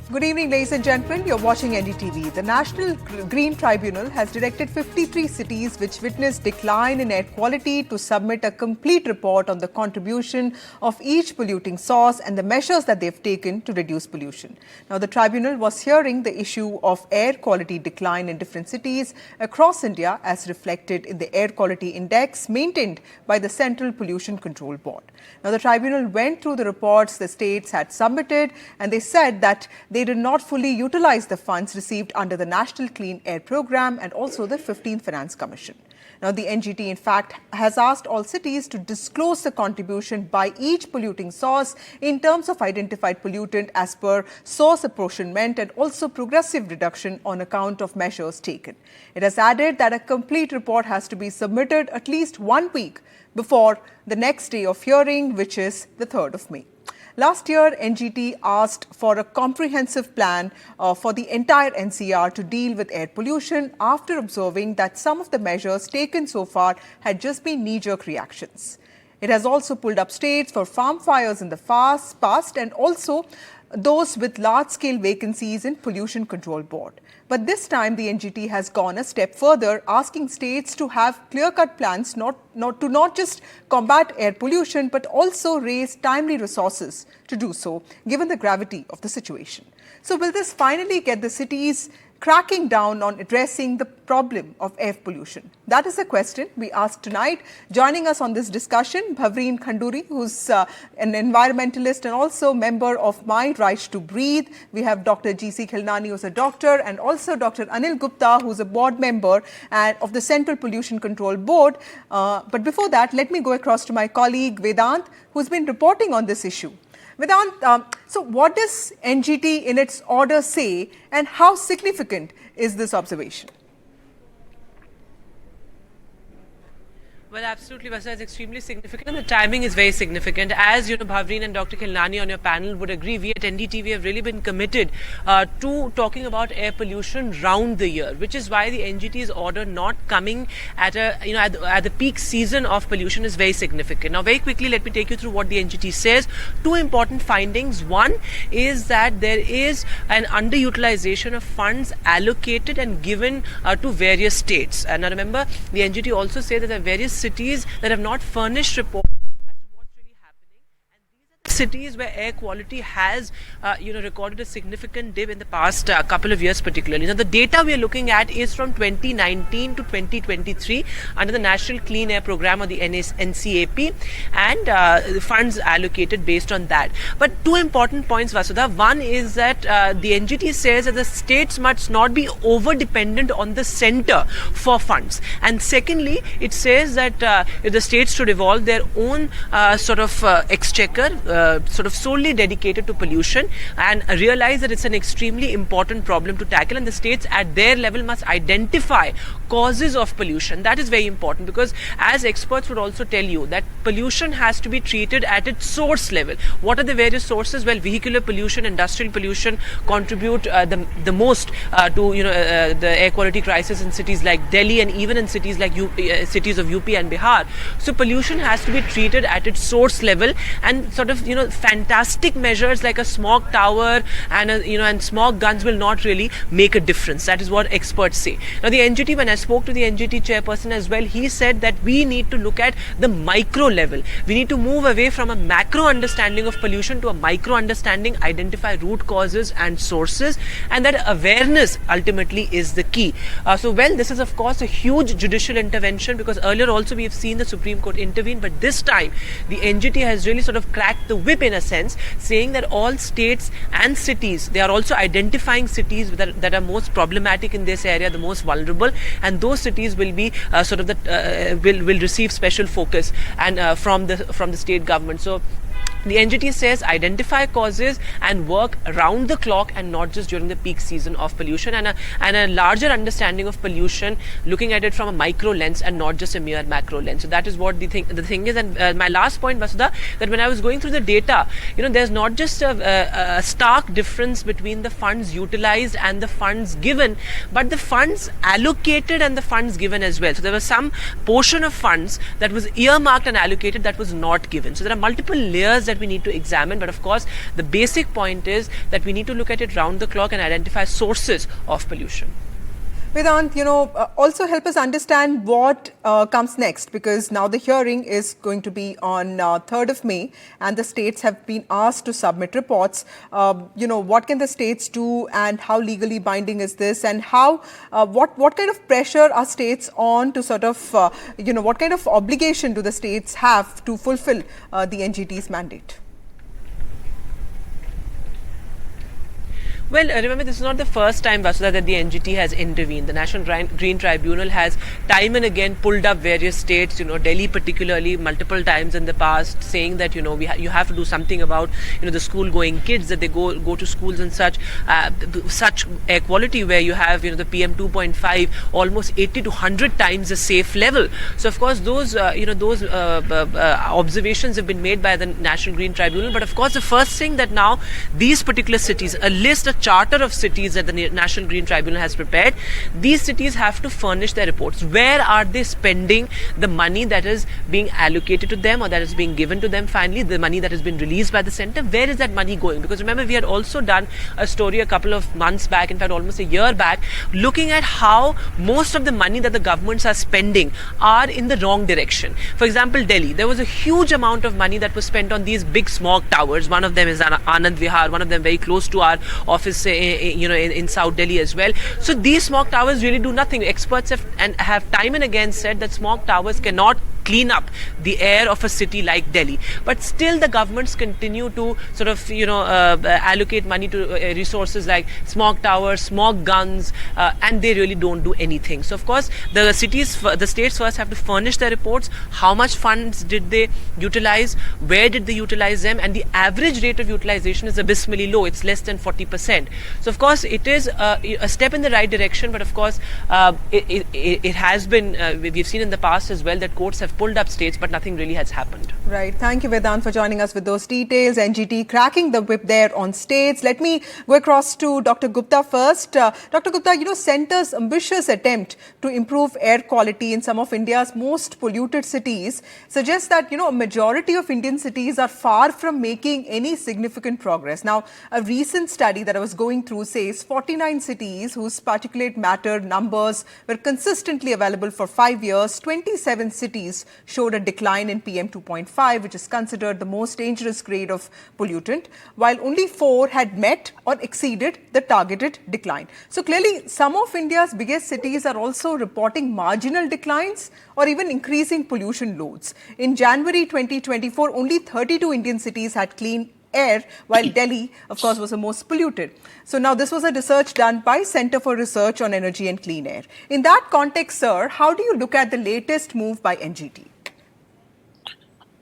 Good evening, ladies and gentlemen. You're watching NDTV. The National Green Tribunal has directed 53 cities which witnessed decline in air quality to submit a complete report on the contribution of each polluting source and the measures that they've taken to reduce pollution. Now, the tribunal was hearing the issue of air quality decline in different cities across India as reflected in the air quality index maintained by the Central Pollution Control Board. Now, the tribunal went through the reports the states had submitted and they said that they did not fully utilize the funds received under the National Clean Air Programme and also the 15th Finance Commission. Now, the NGT, in fact, has asked all cities to disclose the contribution by each polluting source in terms of identified pollutant as per source apportionment and also progressive reduction on account of measures taken. It has added that a complete report has to be submitted at least 1 week before the next day of hearing, which is the 3rd of May. Last year, NGT asked for a comprehensive plan for the entire NCR to deal with air pollution after observing that some of the measures taken so far had just been knee-jerk reactions. It has also pulled up states for farm fires in the past and also those with large-scale vacancies in Pollution Control Board. But this time, the NGT has gone a step further, asking states to have clear-cut plans not just combat air pollution, but also raise timely resources to do so, given the gravity of the situation. So will this finally get the cities cracking down on addressing the problem of air pollution? That is the question we asked tonight. Joining us on this discussion, Bhavreen Khanduri, who's an environmentalist and also member of My Right to Breathe. We have Dr. G.C. Khilnani, who's a doctor, and also Dr. Anil Gupta, who's a board member of the Central Pollution Control Board. But before that, let me go across to my colleague Vedant, who's been reporting on this issue. Vedant, so what does NGT in its order say and how significant is this observation? Well, absolutely, Vasa, it's extremely significant and the timing is very significant. As you know, Bhavreen and Dr. Khilnani on your panel would agree, we at NDTV have really been committed to talking about air pollution round the year, which is why the NGT's order not coming at at the peak season of pollution is very significant. Now, very quickly, let me take you through what the NGT says. Two important findings. One is that there is an underutilization of funds allocated and given to various states. And now remember, the NGT also says that there are various cities that have not furnished reports as to what's really happening, and these are the cities where air quality has recorded a significant dip in the past couple of years particularly. Now the data we are looking at is from 2019 to 2023 under the National Clean Air Programme or the NCAP, and the funds allocated based on that. But two important points, Vasudha. One is that the NGT says that the states must not be over dependent on the centre for funds, and secondly it says that the states should evolve their own exchequer solely dedicated to pollution and realize that it's an extremely important problem to tackle, and the states at their level must identify causes of pollution. That is very important because as experts would also tell you that pollution has to be treated at its source level. What are the various sources? Well, vehicular pollution, industrial pollution contribute the most to the air quality crisis in cities like Delhi and even in cities like cities of UP and Bihar. So pollution has to be treated at its source level, and fantastic measures like a smog tower and smog guns will not really make a difference. That is what experts say. Now the NGT, when I spoke to the NGT chairperson as well, he said that we need to look at the micro level. We need to move away from a macro understanding of pollution to a micro understanding, identify root causes and sources, and that awareness ultimately is the key. This is of course a huge judicial intervention because earlier also we have seen the Supreme Court intervene, but this time the NGT has really cracked the whip in a sense, saying that all states and cities, they are also identifying cities that are most problematic in this area, the most vulnerable, and those cities will be will receive special focus and from the state government. So the NGT says identify causes and work around the clock and not just during the peak season of pollution, and a larger understanding of pollution, looking at it from a micro lens and not just a mere macro lens. So that is what the thing is. And my last point, Vasudha, that when I was going through the data, there's not just a stark difference between the funds utilized and the funds given, but the funds allocated and the funds given as well. So there was some portion of funds that was earmarked and allocated that was not given. So there are multiple layers that we need to examine. But of course, the basic point is that we need to look at it round the clock and identify sources of pollution. Vedant, also help us understand what comes next, because now the hearing is going to be on 3rd of May and the states have been asked to submit reports. What can the states do and how legally binding is this, and how, what kind of pressure are states on to sort of, what kind of obligation do the states have to fulfill the NGT's mandate? Well, remember, this is not the first time, Vasudha, that the NGT has intervened. The National Green Tribunal has time and again pulled up various states, Delhi particularly, multiple times in the past, saying that, you have to do something about, the school-going kids, that they go to schools in such air quality where you have, the PM 2.5 almost 80 to 100 times the safe level. So, of course, those observations have been made by the National Green Tribunal. But, of course, the first thing that now these particular cities, a charter of cities that the National Green Tribunal has prepared, these cities have to furnish their reports. Where are they spending the money that is being allocated to them or that is being given to them finally, the money that has been released by the centre? Where is that money going? Because remember, we had also done a story a couple of months back, in fact almost a year back, looking at how most of the money that the governments are spending are in the wrong direction. For example, Delhi, there was a huge amount of money that was spent on these big smog towers. One of them is Anand Vihar, one of them very close to our office in South Delhi as well. So these smog towers really do nothing. Experts have time and again said that smog towers cannot clean up the air of a city like Delhi. But still the governments continue to sort of, allocate money to resources like smog towers, smog guns, and they really don't do anything. So of course, the states first have to furnish their reports. How much funds did they utilize? Where did they utilize them? And the average rate of utilization is abysmally low. It's less than 40%. So of course, it is a step in the right direction. But of course, it has been, we've seen in the past as well that courts have pulled up states, but nothing really has happened. Right. Thank you, Vedant, for joining us with those details. NGT cracking the whip there on states. Let me go across to Dr. Gupta first. Dr. Gupta, Centre's ambitious attempt to improve air quality in some of India's most polluted cities suggests that, a majority of Indian cities are far from making any significant progress. Now, a recent study that I was going through says 49 cities whose particulate matter numbers were consistently available for 5 years, 27 cities showed a decline in PM 2.5, which is considered the most dangerous grade of pollutant, while only 4 had met or exceeded the targeted decline. So clearly, some of India's biggest cities are also reporting marginal declines or even increasing pollution loads. In January 2024, only 32 Indian cities had clean air, while Delhi, of course, was the most polluted. So now this was a research done by Centre for Research on Energy and Clean Air. In that context, sir, how do you look at the latest move by NGT?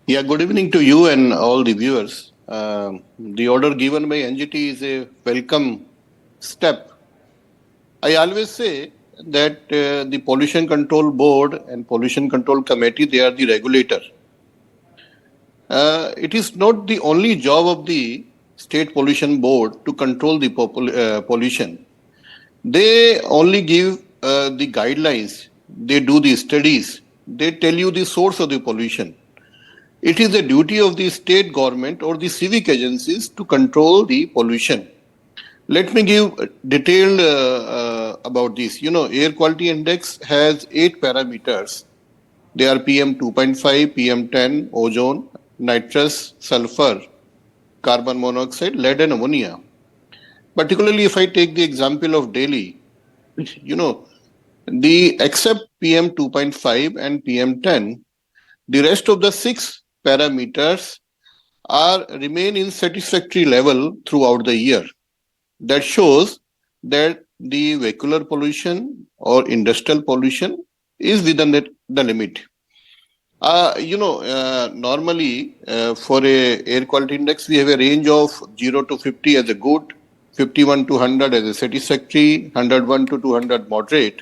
Yeah, good evening to you and all the viewers. The order given by NGT is a welcome step. I always say that the Pollution Control Board and Pollution Control Committee, they are the regulator. It is not the only job of the State Pollution Board to control the pollution. They only give the guidelines, they do the studies, they tell you the source of the pollution. It is the duty of the state government or the civic agencies to control the pollution. Let me give detailed about this. Air quality index has 8 parameters. They are PM 2.5, PM 10, ozone, nitrous, sulfur, carbon monoxide, lead and ammonia. Particularly if I take the example of Delhi, except PM 2.5 and PM 10, the rest of the 6 parameters remain in satisfactory level throughout the year. That shows that the vehicular pollution or industrial pollution is within the limit. Normally for a air quality index, we have a range of 0 to 50 as a good, 51 to 100 as a satisfactory, 101 to 200 moderate,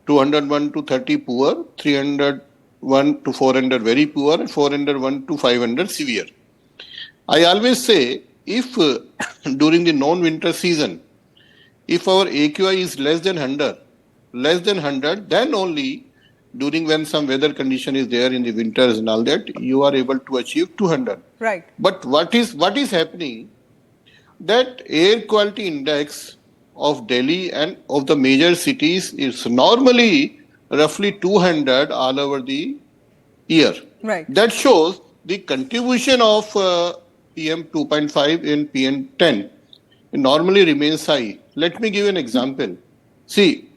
201 to 30 poor, 301 to 400 very poor, and 401 to 500 severe. I always say, if during the non-winter season, if our AQI is less than 100, then only during when some weather condition is there in the winters and all that, you are able to achieve 200. Right. But what is happening, that air quality index of Delhi and of the major cities is normally roughly 200 all over the year. Right. That shows the contribution of PM 2.5 and PM 10 normally remains high. Let me give you an example. See,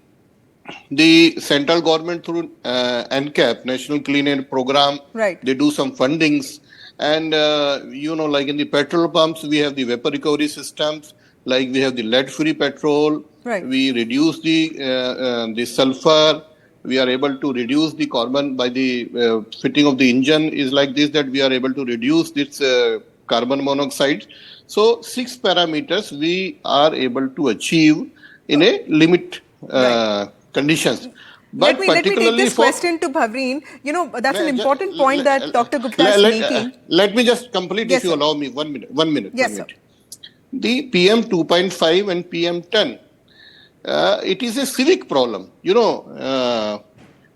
the central government through NCAP, National Clean Air Program, Right. they do some fundings. And, like in the petrol pumps, we have the vapor recovery systems, like we have the lead-free petrol. Right. We reduce the sulfur. We are able to reduce the carbon by the fitting of the engine is like this, that we are able to reduce this carbon monoxide. So 6 parameters we are able to achieve in a limit conditions. Let But me take particularly this for question to Bhavreen. That's an important point that Dr. Gupta is making. Let me just complete, Yes, if you sir. allow me 1 minute. 1 minute. Yes, 1 sir. minute. The PM 2.5 and PM 10, it is a civic problem.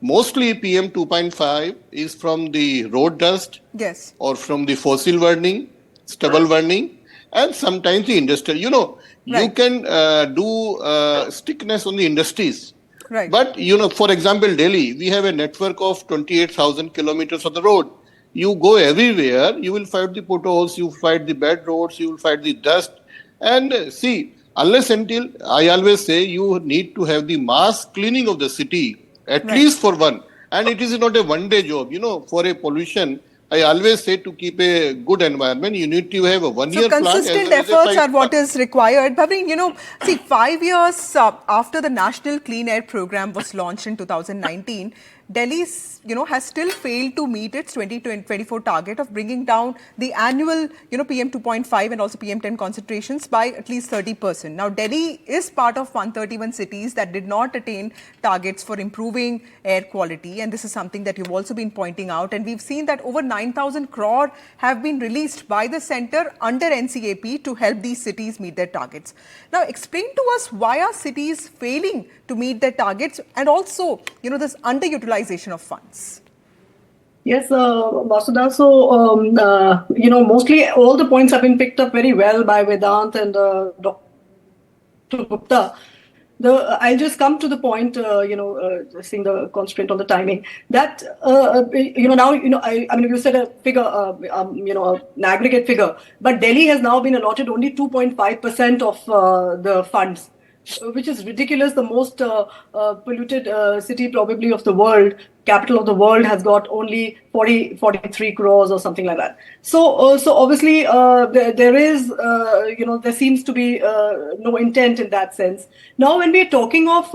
Mostly PM 2.5 is from the road dust, Yes. or from the fossil burning, stubble burning, and sometimes the industrial. You Right. can do strictness on the industries. Right. But, for example, Delhi, we have a network of 28,000 kilometers of the road. You go everywhere, you will find the potholes, you will find the bad roads, you will find the dust. And see, unless until, I always say, you need to have the mass cleaning of the city, at Right. least for one. And it is not a one-day job. For a pollution, I always say, to keep a good environment, you need to have a one-year So plan as consistent well as a efforts 5 are what plan. is required. Bhavreen, see, 5 years after the National Clean Air Program was launched in 2019, Delhi's, has still failed to meet its 2024 target of bringing down the annual, PM 2.5 and also PM 10 concentrations by at least 30%. Now, Delhi is part of 131 cities that did not attain targets for improving air quality. And this is something that you've also been pointing out. And we've seen that over 9,000 crore have been released by the center under NCAP to help these cities meet their targets. Now, explain to us, why are cities failing to meet their targets, and also, this underutilization of funds? Yes, Vasudha. So, mostly all the points have been picked up very well by Vedant and Dr. Gupta. I'll just come to the point, seeing the constraint on the timing, that, now, I mean, you said a figure, an aggregate figure, but Delhi has now been allotted only 2.5% of the funds, which is ridiculous. The most polluted city probably of the world, capital of the world, has got only 43 crores or something like that. So obviously there is, there seems to be no intent in that sense. Now, when we're talking of,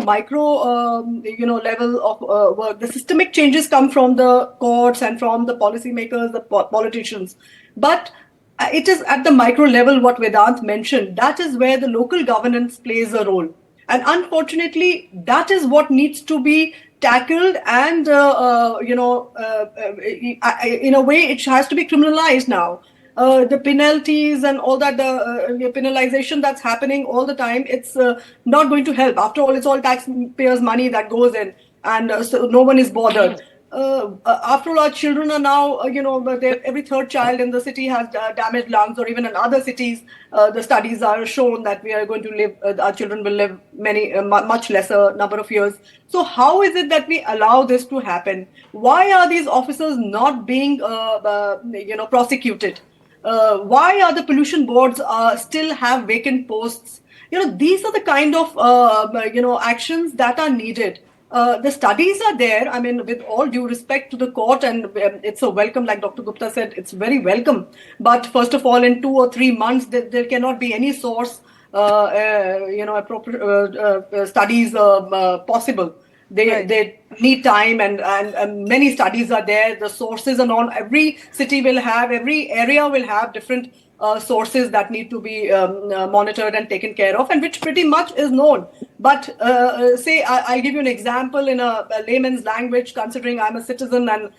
micro, level of work, the systemic changes come from the courts and from the policymakers, the politicians. But it is at the micro level, what Vedant mentioned, that is where the local governance plays a role. And unfortunately, that is what needs to be tackled, and, in a way, it has to be criminalized now. The penalties and all that, the penalization that's happening all the time, it's not going to help. After all, it's all taxpayers' money that goes in, and so no one is bothered. After all, our children are now, every third child in the city has damaged lungs, or even in other cities, the studies are shown that we are going to live, our children will live much lesser number of years. So how is it that we allow this to happen? Why are these officers not being, prosecuted? Why are the pollution boards still have vacant posts? These are the kind of, actions that are needed. The studies are there. I mean, with all due respect to the court, and it's a welcome, like Dr. Gupta said, it's very welcome. But first of all, in 2 or 3 months, there cannot be any source, appropriate studies possible. They need time, and many studies are there. The sources and all. Every city will have, every area will have different sources that need to be monitored and taken care of, and which pretty much is known. But say, I'll give you an example in a layman's language, considering I'm a citizen and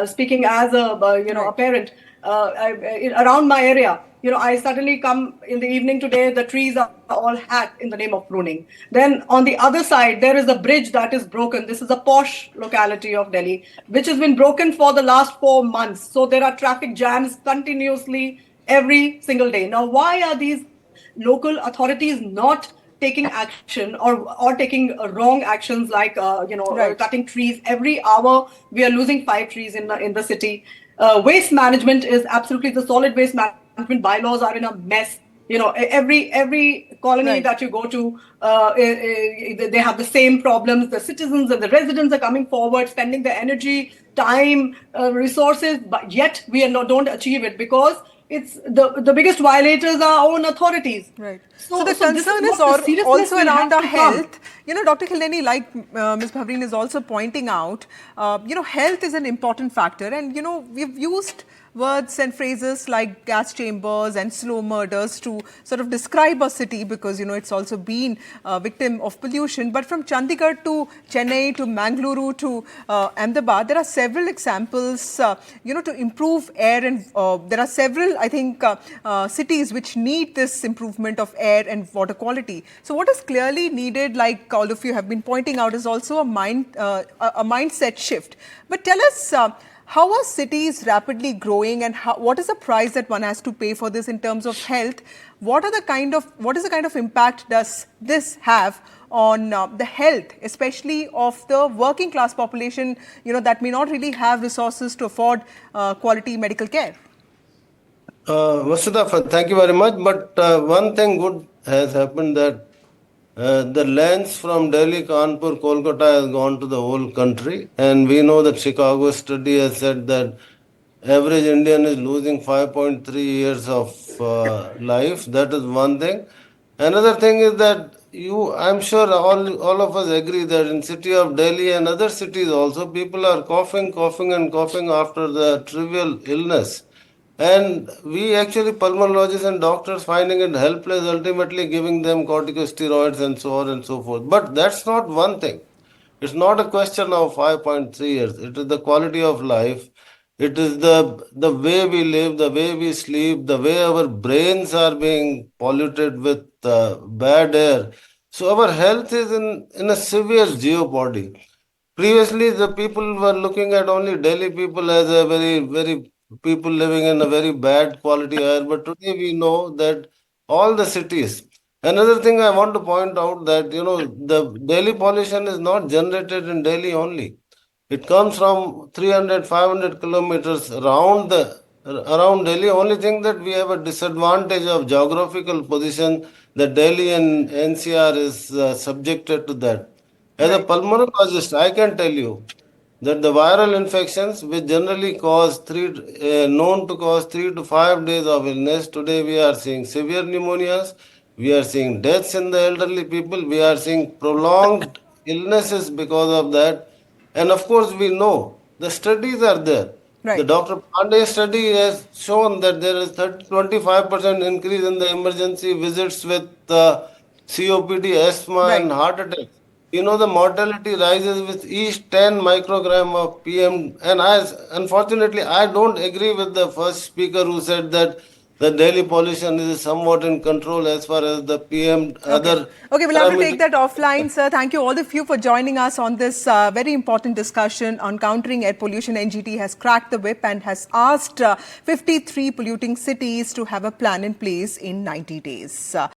speaking as a, a parent. around my area. I suddenly come in the evening today, the trees are all hacked in the name of pruning. Then on the other side, there is a bridge that is broken. This is a posh locality of Delhi, which has been broken for the last 4 months. So there are traffic jams continuously every single day. Now, why are these local authorities not taking action or taking wrong actions like Right. cutting trees every hour? We are losing 5 trees in the city. Waste management is absolutely, the solid waste management bylaws are in a mess. Every colony Right. that you go to, they have the same problems. The citizens and the residents are coming forward, spending the energy, time, resources, but yet we don't achieve it because it's the biggest violators are our own authorities. Right. So So, the so this is concern is what the seriousness also will around have our to come. health. Dr. Khildeni, like Ms. Bhavreen is also pointing out, health is an important factor. And, we've used words and phrases like gas chambers and slow murders to sort of describe a city because, it's also been a victim of pollution. But from Chandigarh to Chennai to Mangaluru to Ahmedabad, there are several examples, to improve air. And there are several, I think, cities which need this improvement of air and water quality. So what is clearly needed, like all of you have been pointing out, is also a mindset shift. But tell us, how are cities rapidly growing, and what is the price that one has to pay for this in terms of health? What is the kind of impact does this have on the health, especially of the working class population, that may not really have resources to afford quality medical care? Vasudha, thank you very much. But one thing good has happened, that the lens from Delhi, Kanpur, Kolkata has gone to the whole country. And we know that Chicago study has said that average Indian is losing 5.3 years of life. That is one thing. Another thing is that I'm sure all of us agree that in city of Delhi and other cities also, people are coughing and coughing after the trivial illness. And we actually, pulmonologists and doctors, finding it helpless, ultimately giving them corticosteroids and so on and so forth. But that's not one thing. It's not a question of 5.3 years. It is the quality of life. It is the way we live, the way we sleep, the way our brains are being polluted with bad air. So our health is in a severe jeopardy. Previously, the people were looking at only Delhi people as a very people living in a very bad quality air. But today we know that all the cities. Another thing I want to point out, that the Delhi pollution is not generated in Delhi only. It comes from 300, 500 kilometers around Delhi. Only thing that we have a disadvantage of geographical position, that Delhi and NCR is subjected to that. As a Right. pulmonologist, I can tell you that the viral infections, which generally known to cause 3 to 5 days of illness, today we are seeing severe pneumonias, we are seeing deaths in the elderly people, we are seeing prolonged illnesses because of that. And of course, we know the studies are there. The Right. Dr. Pandey study has shown that there is 25% increase in the emergency visits with COPD, asthma, Right. and heart attacks. The mortality rises with each 10 microgram of PM. And unfortunately, I don't agree with the first speaker who said that the Delhi pollution is somewhat in control as far as the PM Okay. other Okay, we'll have to take parameters. that offline, sir. Thank you all of you for joining us on this very important discussion on countering air pollution. NGT has cracked the whip and has asked 53 polluting cities to have a plan in place in 90 days.